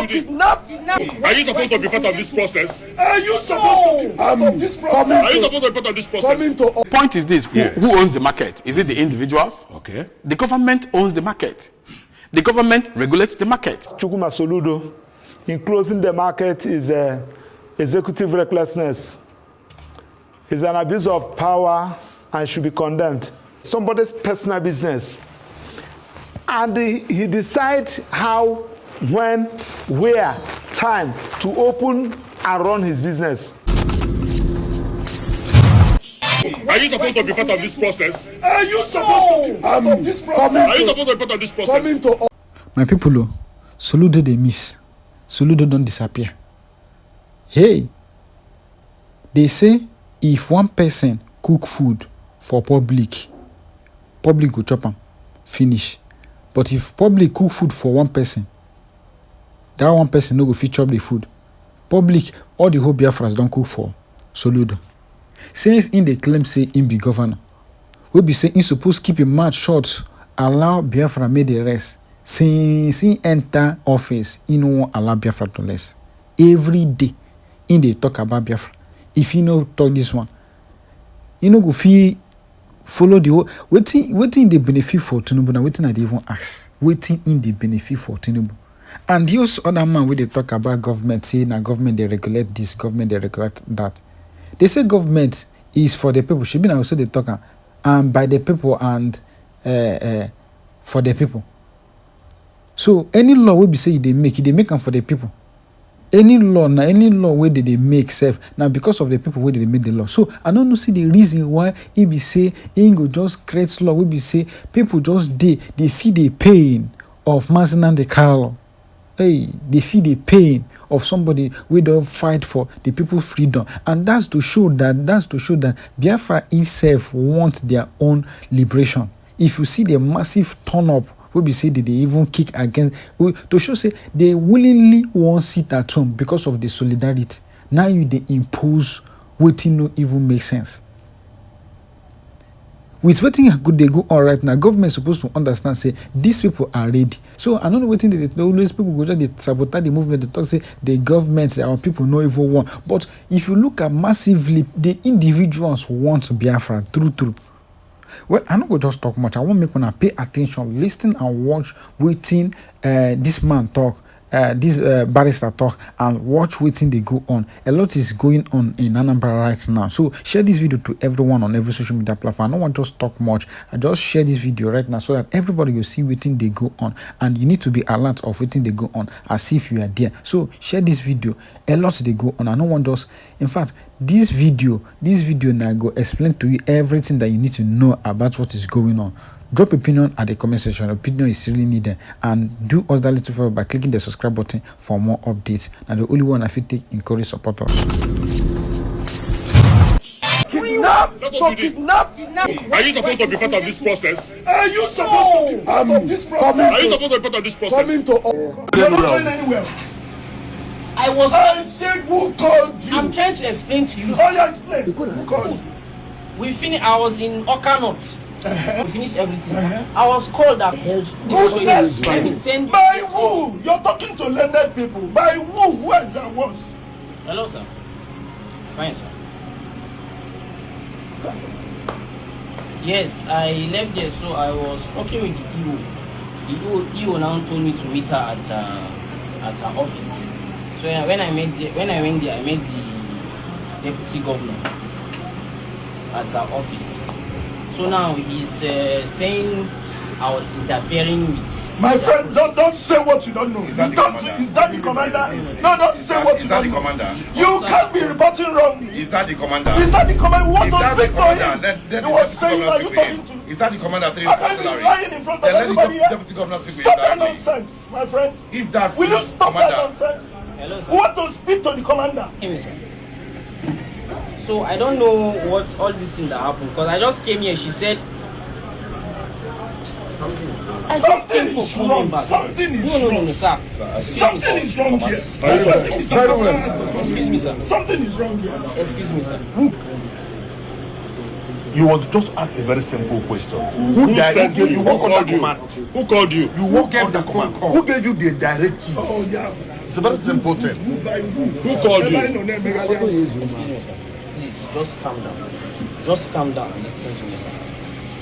Kidnap! To kidnap! Are you supposed to be part of this process? Are you supposed to be part of this process? Are you supposed to be part of this process? The point is this, who owns the market? Is it the individuals? Okay. The government owns the market. The government regulates the market. Soludo, in closing the market is executive recklessness. It's an abuse of power and should be condemned. Somebody's personal business. And he decides how, when, where, time to open and run his business. Are you supposed to be part of this process? Are you supposed to be part of this process? Are you supposed to be part of this process? My people, Soludo they miss. Soludo don't disappear. Hey, they say if one person cook food for public go chop am, finish. But if public cook food for one person, that one person no go fit chop the food. Public, all the whole Biafras don't cook for Soludo. Since in the claim say him be governor, we be saying he supposed keep him mouth shut, allow Biafra make the rest. Since he enter office, he no want allow Biafra to rest. Every day, in they talk about Biafra. If he no talk this one, he no go fit follow the whole. Waiting the benefit for Tinubu. Now waiting I dey even ask. Waiting in the benefit for Tinubu. And those other man where they talk about government, say na government they regulate this, government they regulate that. They say government is for the people. Should be now say they talk by the people and for the people. So any law will be say they make them for the people. Any law where they make safe now because of the people where they make the law. So I don't know see the reason why he be say he go just create law. We be say people just they feel the pain of Nnamdi Kanu. Hey, they feel the pain of somebody we don't fight for the people's freedom, and that's to show that Biafra itself wants their own liberation. If you see the massive turn up, we be say that they even kick against to show say they willingly won't sit at home because of the solidarity. Now they impose waiting no even make sense. With waiting good they go on right now, government supposed to understand say these people are ready. So I don't know waiting they always people go just they sabotage the movement. They talk say the government, our people no even want. But if you look at massively, the individuals want Biafra true. Well, I'm not going to just talk much. I want to make one pay attention, listen and watch waiting this man talk, this barrister talk, and watch waiting they go on. A lot is going on in Anambra right now. So share this video to everyone on every social media platform. I don't want to just talk much. I just share this video right now so that everybody will see waiting they go on. And you need to be alert of waiting they go on as if you are there. So share this video. A lot they go on. I don't want just, in fact, this video now go explain to you everything that you need to know about what is going on. Drop opinion at the comment section. Opinion is really needed, and do us that little favor by clicking the subscribe button for more updates. And the only one I feel take encourage supporters. Kidnap! To kidnap! Are you supposed to be part of this process? Are you supposed to be part of this process? Are you supposed to be part of this process? You're not going anywhere. I said who called you? I'm trying to explain to you. Oh, yeah, explain. Who called you? We finished. I was in Okanot. We finished everything. I was called that held. Goodness me. By who? You're talking to learned people. By who? Where is that was? Hello, sir. Fine, sir. Yes, I left there, so I was talking with the EO. The EO now told me to meet her at her office. So when I went there, I met the deputy governor at her office. So now he's saying I was interfering with... My friend, don't say what you don't know. Is that the commander? No, don't say what you don't know. You can't be reporting wrongly. Is that the commander? Is that the commander? We want to speak to him. He was saying, are you talking to... Is that the commander? I can't be lying in front of everybody here. Stop that nonsense, my friend. If that's Will you stop that nonsense? Hello, sir. We want to speak to the commander. Hey, sir. So I don't know what all this thing that happened, because I just came here. She said something is wrong. Something is wrong. No, sir. Something is wrong here. Excuse me, sir. Something is wrong here. Excuse me, sir. You was just ask a very simple question. Who said you? You work on called the you? command. Who called you? You work on the command. Who gave you the directive? Oh yeah. It's a very simple thing. Who called you? Excuse me, sir. Please, just calm down. Just calm down and listen to me, sir.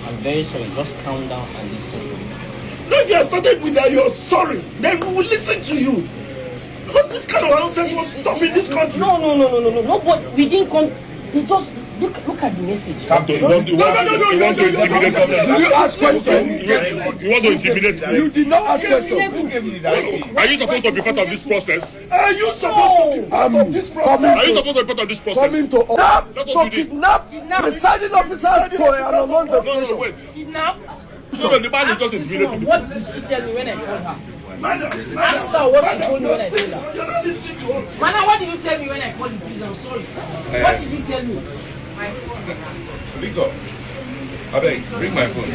I'm very sorry. Just calm down and listen to me. No, if you have started with that, you're sorry. Then we will listen to you. Because this kind of nonsense will stop in this country. No, but we didn't come. They just look at the message. You want to intimidate us? Did you ask questions? You want to intimidate me? You did not ask questions. Are you supposed to be part of this process? Are you supposed to be part of this process? Are you supposed to be part of this process? Coming to us to kidnap presiding officers to an unknown destination. Wait. Kidnap? So the man is just intimidating me. What did she tell me when I called her? Madam, Ask her what she told me when I told her. you're not listening to us. Madam, what did you tell me when I called you? Please, I'm sorry. What did you tell me? Victor, I beg, bring my phone.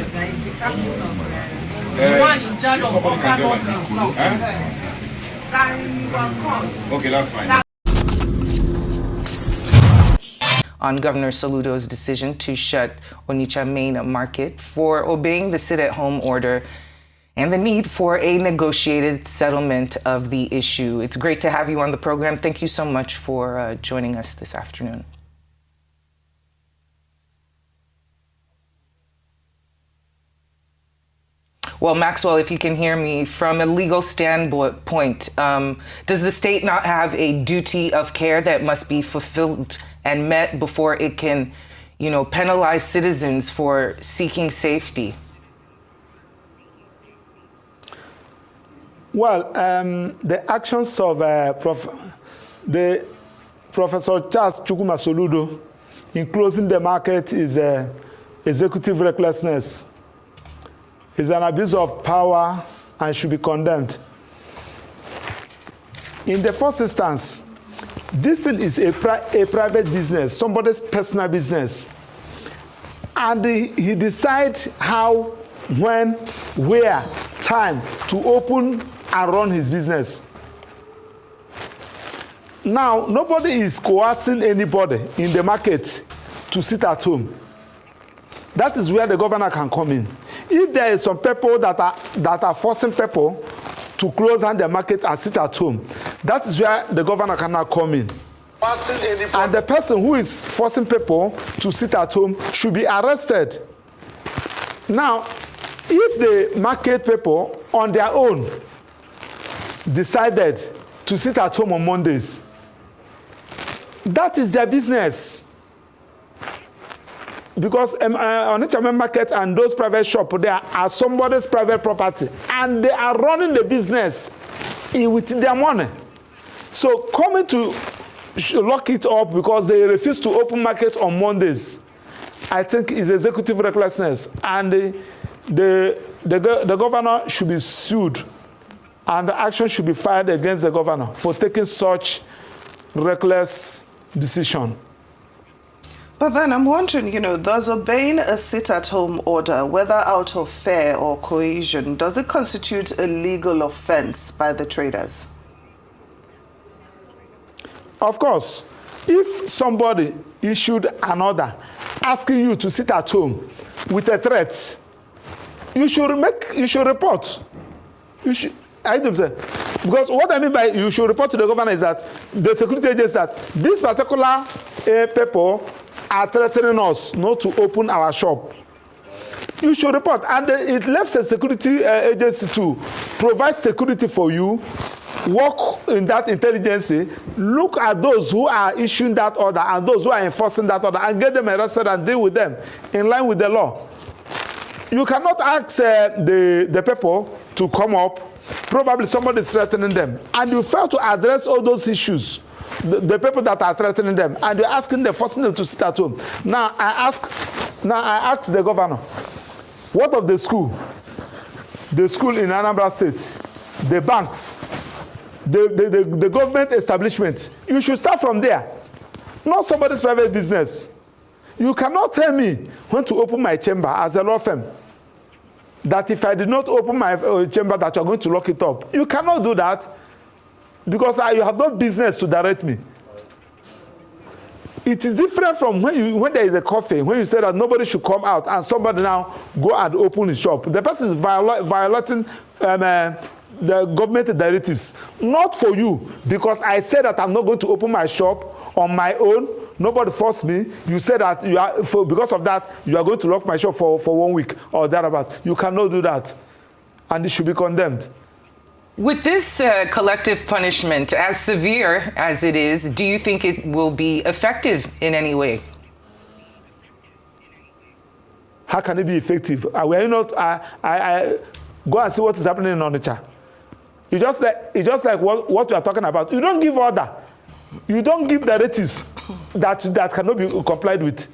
The one in charge of Oka North and South. Okay, that's fine. On Governor Soludo's decision to shut Onitsha main market for obeying the sit-at-home order and the need for a negotiated settlement of the issue. It's great to have you on the program. Thank you so much for joining us this afternoon. Well, Maxwell, if you can hear me, from a legal standpoint, does the state not have a duty of care that must be fulfilled and met before it can, penalize citizens for seeking safety? Well, the actions of Professor Charles Chukwuma Soludo in closing the market is executive recklessness. It's an abuse of power and should be condemned. In the first instance, this thing is a private business, somebody's personal business. And he decides how, when, where, time to open and run his business. Now, nobody is coercing anybody in the market to sit at home. That is where the governor can come in. If there is some people that are forcing people to close down the market and sit at home, that is where the governor cannot come in. And the person who is forcing people to sit at home should be arrested. Now, if the market people on their own decided to sit at home on Mondays, that is their business. Because Onitsha main market and those private shops, they are somebody's private property, and they are running the business with their money. So coming to lock it up because they refuse to open market on Mondays, I think is executive recklessness, and the governor should be sued, and the action should be filed against the governor for taking such reckless decision. But then I'm wondering, does obeying a sit-at-home order, whether out of fear or coercion, does it constitute a legal offense by the traders? Of course. If somebody issued an order asking you to sit at home with a threat, you should report. Because what I mean by you should report to the governor is that the security agents that this particular people are threatening us not to open our shop. You should report, and it left a security agency to provide security for you, work in that intelligence, look at those who are issuing that order and those who are enforcing that order and get them arrested and deal with them in line with the law. You cannot ask the people to come up, probably somebody is threatening them, and you fail to address all those issues. The people that are threatening them, and you're asking them, forcing them to sit at home. Now I ask the governor, what of the school? The school in Anambra State, the banks, the government establishment. You should start from there, not somebody's private business. You cannot tell me when to open my chamber as a law firm, that if I did not open my chamber that you're going to lock it up. You cannot do that, because you have no business to direct me. It is different from when there is a coffee, when you say that nobody should come out and somebody now go and open his shop. The person is violating the government directives. Not for you, because I said that I'm not going to open my shop on my own. Nobody forced me. You said that because of that, you are going to lock my shop for 1 week or thereabout. You cannot do that. And it should be condemned. With this collective punishment, as severe as it is, do you think it will be effective in any way? How can it be effective? Were you not? I go and see what is happening in Onitsha. It's just like what we are talking about. You don't give order. You don't give directives that cannot be complied with.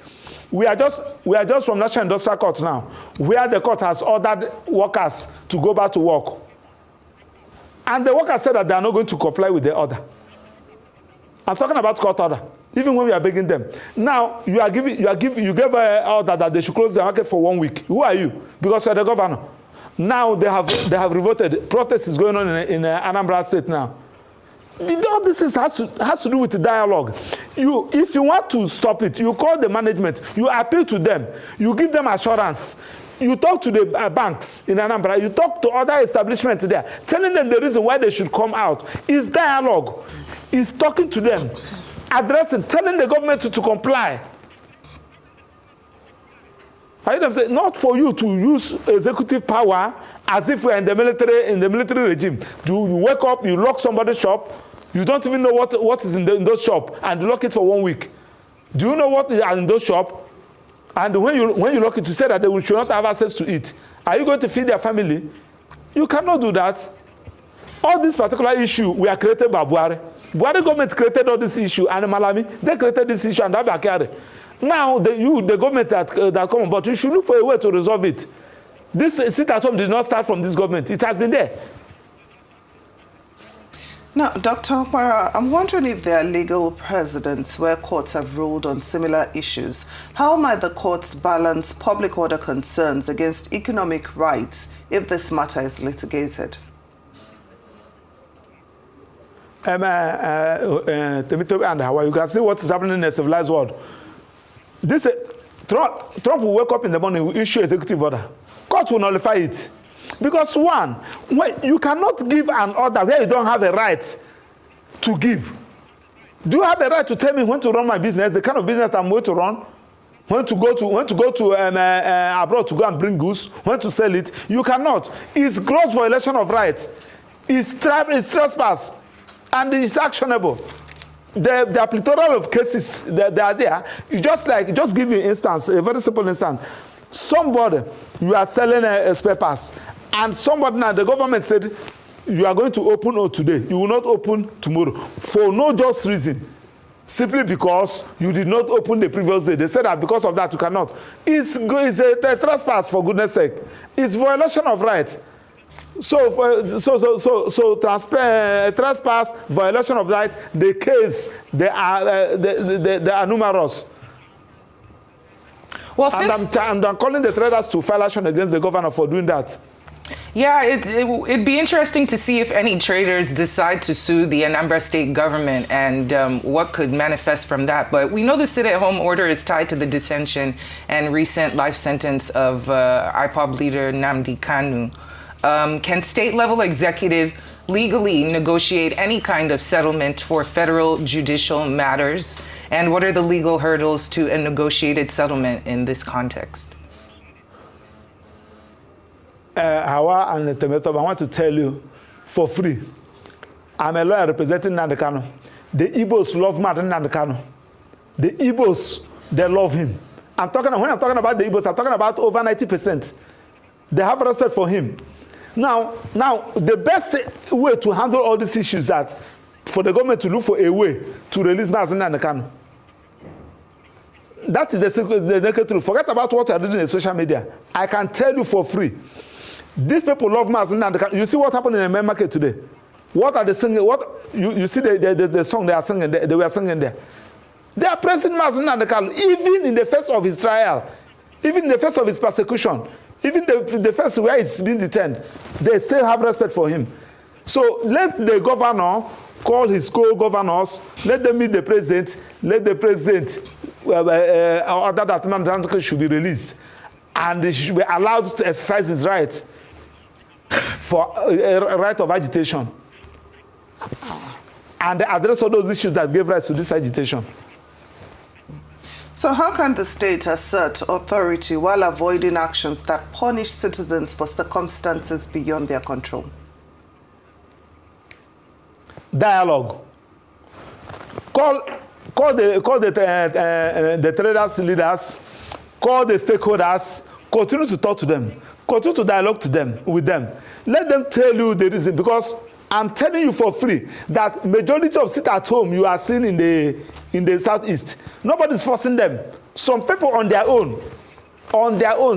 We are just from National Industrial Court now, where the court has ordered workers to go back to work. And the workers said that they are not going to comply with the order. I'm talking about court order, even when we are begging them. Now, you gave an order that they should close the market for 1 week. Who are you? Because you're the governor. Now they have revolted. Protest is going on in Anambra State now. All this has to do with the dialogue. If you want to stop it, you call the management, you appeal to them, you give them assurance. You talk to the banks in Anambra, you talk to other establishments there, telling them the reason why they should come out. It's dialogue. It's talking to them, addressing, telling the government to comply. I hear them say, not for you to use executive power as if we're in the military regime. You wake up, you lock somebody's shop, you don't even know what is in those shop, and you lock it for 1 week. Do you know what is in those shop? And when you lock it, you say that they should not have access to it. Are you going to feed their family? You cannot do that. All this particular issue were created by Buhari. Buhari government created all this issue, and Malami, they created this issue, and Abakari. Now, the government that come on, but you should look for a way to resolve it. This sit at home did not start from this government. It has been there. Now, Dr. Okpara, I'm wondering if there are legal precedents where courts have ruled on similar issues. How might the courts balance public order concerns against economic rights if this matter is litigated? And how you can see what is happening in a civilized world. Trump will wake up in the morning, will issue executive order. Court will nullify it. Because one, you cannot give an order where you don't have a right to give. Do you have a right to tell me when to run my business, the kind of business I'm going to run, when to go to abroad to go and bring goods, when to sell it? You cannot. It's gross violation of rights. It's trespass, and it's actionable. There are plethora of cases that are there. Just give you an instance, a very simple instance. Somebody, you are selling spare parts, and somebody now, the government said, you are going to open today. You will not open tomorrow for no just reason. Simply because you did not open the previous day. They said that because of that you cannot. It's a trespass, for goodness sake. It's violation of rights. Trespass, violation of rights, the case, they are numerous. Well, and I'm calling the traders to file action against the governor for doing that. Yeah, it'd be interesting to see if any traders decide to sue the Anambra state government and what could manifest from that. But we know the sit-at-home order is tied to the detention and recent life sentence of IPOB leader Nnamdi Kanu. Can state-level executive legally negotiate any kind of settlement for federal judicial matters? And what are the legal hurdles to a negotiated settlement in this context? Hawa and Temeto, I want to tell you for free. I'm a lawyer representing Nnamdi Kanu. The Igbos love Nnamdi Kanu. The Igbos, they love him. When I'm talking about the Igbos, I'm talking about over 90%. They have respect for him. Now, the best way to handle all these issues is that for the government to look for a way to release Nnamdi Kanu. That is the naked truth. Forget about what you are doing in social media. I can tell you for free. These people love Nnamdi Kanu. You see what happened in the main market today? What are they singing? What you see the song they are singing? They were singing there. They are praising Nnamdi Kanu, even in the face of his trial, even in the face of his persecution, even the face where he's been detained. They still have respect for him. So let the governor call his co-governors, let them meet the president, let the president order that Nnamdi Kanu should be released, and he should be allowed to exercise his right for a right of agitation, and address all those issues that gave rise to this agitation. So how can the state assert authority while avoiding actions that punish citizens for circumstances beyond their control? Dialogue. Call the traders leaders, call the stakeholders, continue to talk to them, continue to dialogue with them. Let them tell you the reason, because I'm telling you for free that majority of sit at home you are seeing in the southeast. Nobody's forcing them. Some people on their own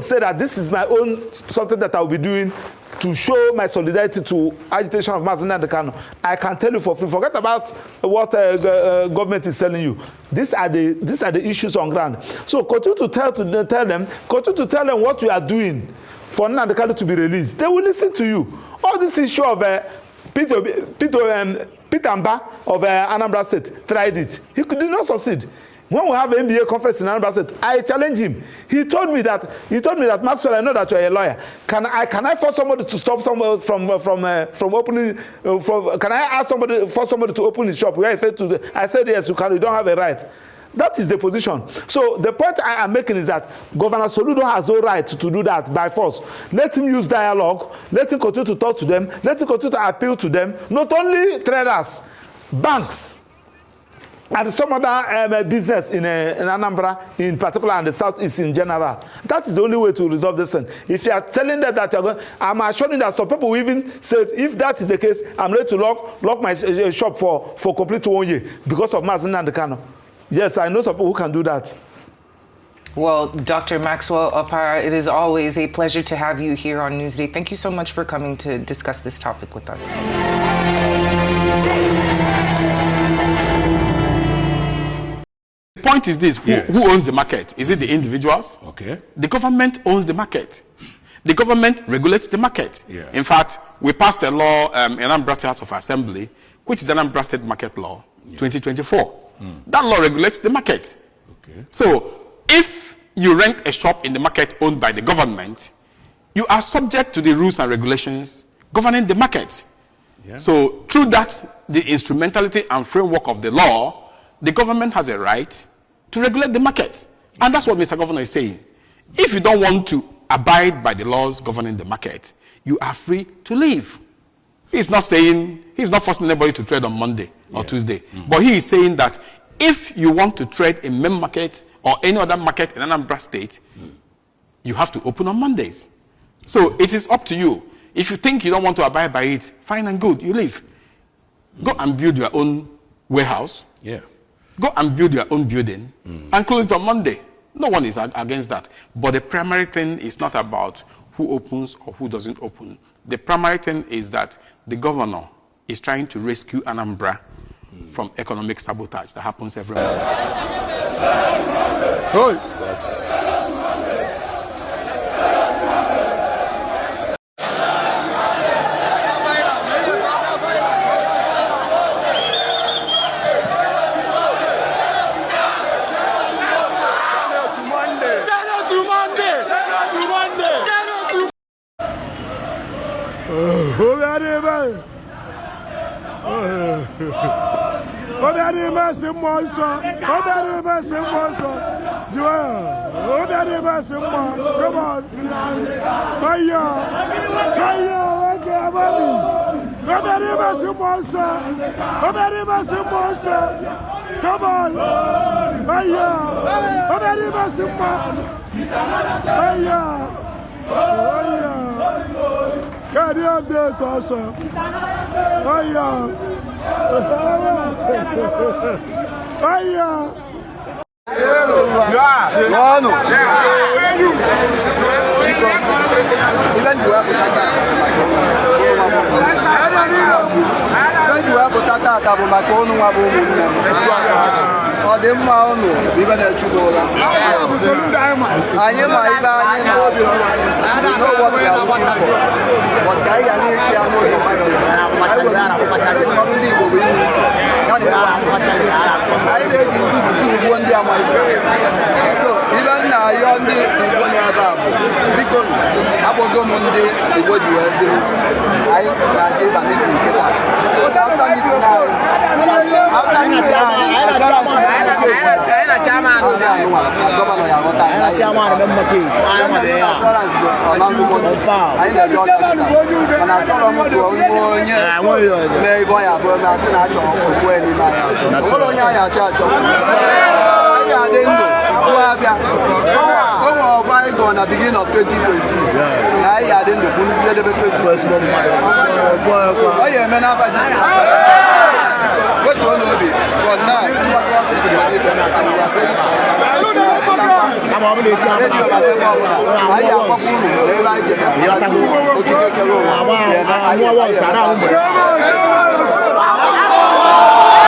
say that this is my own something that I'll be doing to show my solidarity to agitation of Nnamdi Kanu. I can tell you for free. Forget about what government is telling you. These are the issues on ground. So continue to tell them what you are doing for Nnamdi Kanu to be released. They will listen to you. All this issue of Peter Mba of Anambra State tried it. He did not succeed. When we have an NBA conference in Anambra State, I challenged him. He told me that Maxwell, I know that you are a lawyer. Can I force somebody to stop someone from opening? Can I ask force somebody to open his shop? I said yes, you can. You don't have a right. That is the position. So the point I am making is that Governor Soludo has no right to do that by force. Let him use dialogue. Let him continue to talk to them. Let him continue to appeal to them. Not only traders, banks, and some other business in Anambra, in particular, and the southeast in general. That is the only way to resolve this thing. If you are telling them that you're going, I'm assuring that some people even said, if that is the case, I'm ready to lock my shop for complete 1 year because of Nnamdi Kanu. Yes, I know some people who can do that. Well, Dr. Maxwell Opara, it is always a pleasure to have you here on Newsday. Thank you so much for coming to discuss this topic with us. The point is this, who owns the market? Is it the individuals? Okay. The government owns the market. The government regulates the market. Yeah. In fact, we passed a law in Anambra State House of Assembly, which is the Anambra State Market Law, 2024. That law regulates the market. Okay. So, if you rent a shop in the market owned by the government, you are subject to the rules and regulations governing the market. Yeah. So, through that, the instrumentality and framework of the law, the government has a right to regulate the market. And that's what Mr. Governor is saying. If you don't want to abide by the laws governing the market, you are free to leave. He's not forcing anybody to trade on Monday or Tuesday. But he is saying that if you want to trade in main market or any other market in Anambra State, you have to open on Mondays. So it is up to you. If you think you don't want to abide by it, fine and good, you leave. Go and build your own warehouse. Yeah. Go and build your own building and close it on Monday. No one is against that. But the primary thing is not about who opens or who doesn't open. The primary thing is that the governor is trying to rescue Anambra from economic sabotage that happens every month. Thank you. ọ dị mma unu ibe na-echugbola anyị ma ibe anyị n'obi n'ụwa ya but ka anyị ga na-eche ya n'ụzọ nwayọọ ndị Igbo bụ iwu anyị na-eji nzuzu ndị amaghị so ibe nna ayọ ndị Igbo na-ebe a bụ biko akpọgo m ndị Igbo ji wee ziri anyị na-aja ịba meeting nkịta gọvanọ ya aghọta mana achọrọ m ka onye mee ibe ọ ya abụọ na asị na achọrọ okwu n'ime anya ụlọ onye anyị achọ anyị adị ndụ abịa o nwere ọba anyị gọ na beginning of 2026 na anyị adị ndụ bụ njedebe 2026 ọ ya eme n'abalị wetuo n'obi from now redio na ebe ọbụla anyị akpọkwa unu na ebe anyị jebe okike kere ụwa